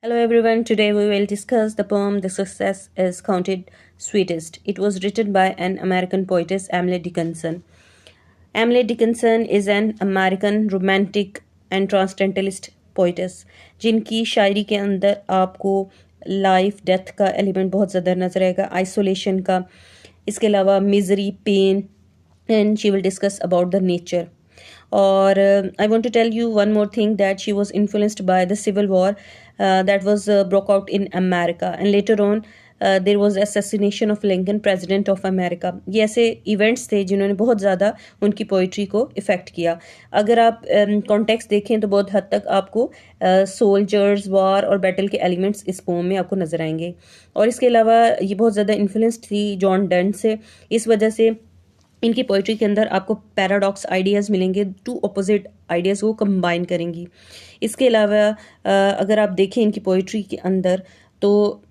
Hello everyone, today we will discuss the poem The Success is Counted Sweetest. It was written by an American poetess, Emily Dickinson. Emily Dickinson is an American romantic and transcendentalist poetess जिनकी शायरी के अंदर आपको life death का element बहुत ज़्यादा नजर आएगा, isolation का, इसके अलावा misery, pain, and she will discuss about the nature. Or I want to tell you one more thing, that she was influenced by the civil war that was broke out in America, and later on there was assassination of Lincoln, president of America. ये ऐसे events थे जिन्होंने बहुत ज़्यादा उनकी poetry को effect किया. अगर आप कॉन्टेक्स्ट देखें तो बहुत हद तक आपको सोल्जर्स, वार और बैटल के एलिमेंट्स इस पोम में आपको नज़र आएंगे. और इसके अलावा ये बहुत ज़्यादा इन्फ्लुएंस्ड थी जॉन डंट से. इस वजह से इनकी पोइट्री के अंदर आपको पैराडॉक्स आइडियाज़ मिलेंगे, टू अपोजिट आइडियाज़ को कंबाइन करेंगी. इसके अलावा अगर आप देखें इनकी पोइट्री के अंदर तो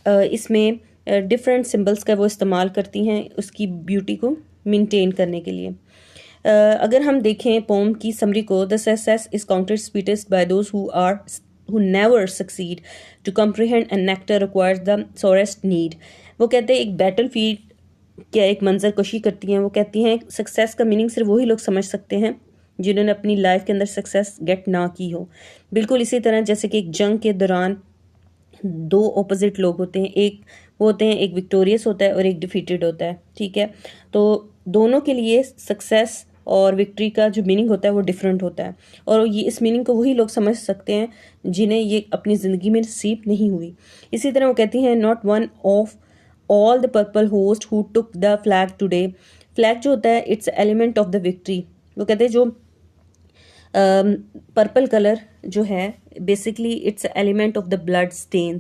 इसमें डिफरेंट सिंबल्स का वो इस्तेमाल करती हैं उसकी ब्यूटी को मेंटेन करने के लिए. अगर हम देखें पोम की समरी को, the success is counted sweetest by those who never succeed to comprehend and nectar requires the sorest need. वो कहते हैं एक बैटल फील्ड क्या एक मंजर कशी करती हैं. वो कहती हैं सक्सेस का मीनिंग सिर्फ वही लोग समझ सकते हैं जिन्होंने अपनी लाइफ के अंदर सक्सेस गेट ना की हो. बिल्कुल इसी तरह जैसे कि एक जंग के दौरान दो ऑपोजिट लोग होते हैं, एक वो होते हैं, एक विक्टोरियस होता है और एक डिफीटेड होता है. ठीक है, तो दोनों के लिए सक्सेस और विक्ट्री का जो मीनिंग होता है वो डिफरेंट होता है, और ये इस मीनिंग को वही लोग समझ सकते हैं जिन्हें ये अपनी ज़िंदगी में नसीब नहीं हुई. इसी तरह वो कहती हैं not one of all the purple host who took the flag today. Flag जो होता है it's element of the victory. वो कहते हैं जो पर्पल कलर जो है basically it's element of the blood stain.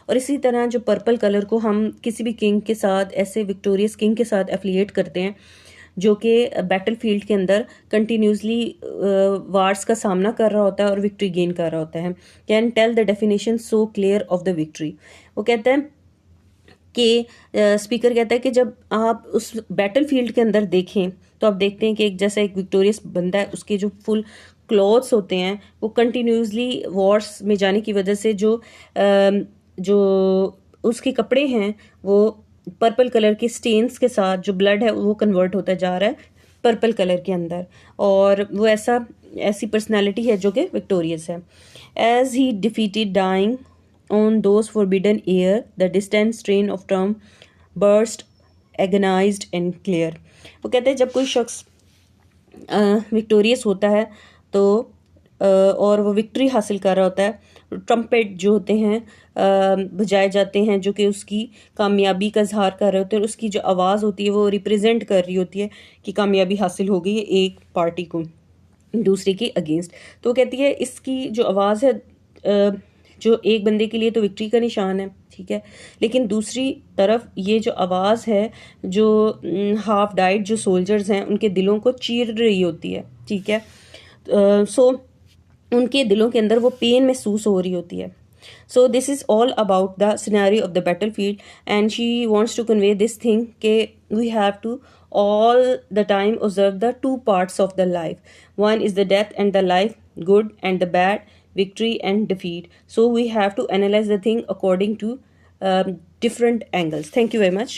और इसी तरह जो पर्पल कलर को हम किसी भी किंग के साथ, ऐसे विक्टोरियस किंग के साथ एफिलिएट करते हैं जो कि बैटल फील्ड के अंदर कंटिन्यूसली वार्स का सामना कर रहा होता है और विक्ट्री गेन कर रहा होता है. Can tell the definition so clear of the victory. वो कहते हैं कि स्पीकर कहता है कि जब आप उस बैटल फील्ड के अंदर देखें तो आप देखते हैं कि एक जैसा एक विक्टोरियस बंदा है, उसके जो फुल क्लॉथ्स होते हैं वो कंटिन्यूसली वॉर्स में जाने की वजह से जो उसके कपड़े हैं वो पर्पल कलर के स्टेन्स के साथ जो ब्लड है वो कन्वर्ट होता जा रहा है पर्पल कलर के अंदर. और वो ऐसी पर्सनैलिटी है जो कि विक्टोरियस है. As he defeated dying on those forbidden air, the distant strain of term burst agonized and clear. वो कहते हैं जब कोई शख्स विक्टोरियस होता है तो और वो विक्ट्री हासिल कर रहा होता है, ट्रम्पेट जो होते हैं बजाए जाते हैं जो कि उसकी कामयाबी का इजहार कर रहे होते हैं. उसकी जो आवाज़ होती है वो रिप्रेजेंट कर रही होती है कि कामयाबी हासिल हो गई है एक पार्टी को दूसरे के अगेंस्ट. तो वो कहती है इसकी जो आवाज़ है जो एक बंदे के लिए तो विक्ट्री का निशान है, ठीक है, लेकिन दूसरी तरफ ये जो आवाज़ है जो हाफ डाइड जो सोल्जर्स हैं उनके दिलों को चीर रही होती है. ठीक है, सो उनके दिलों के अंदर वो पेन महसूस हो रही होती है. So this is all about the scenario of the battle field and she wants to convey this thing के we have to all the time observe the two parts of the life. One is the death and the life, good and the bad, victory and defeat. So we have to analyze the thing according to different angles. Thank you very much.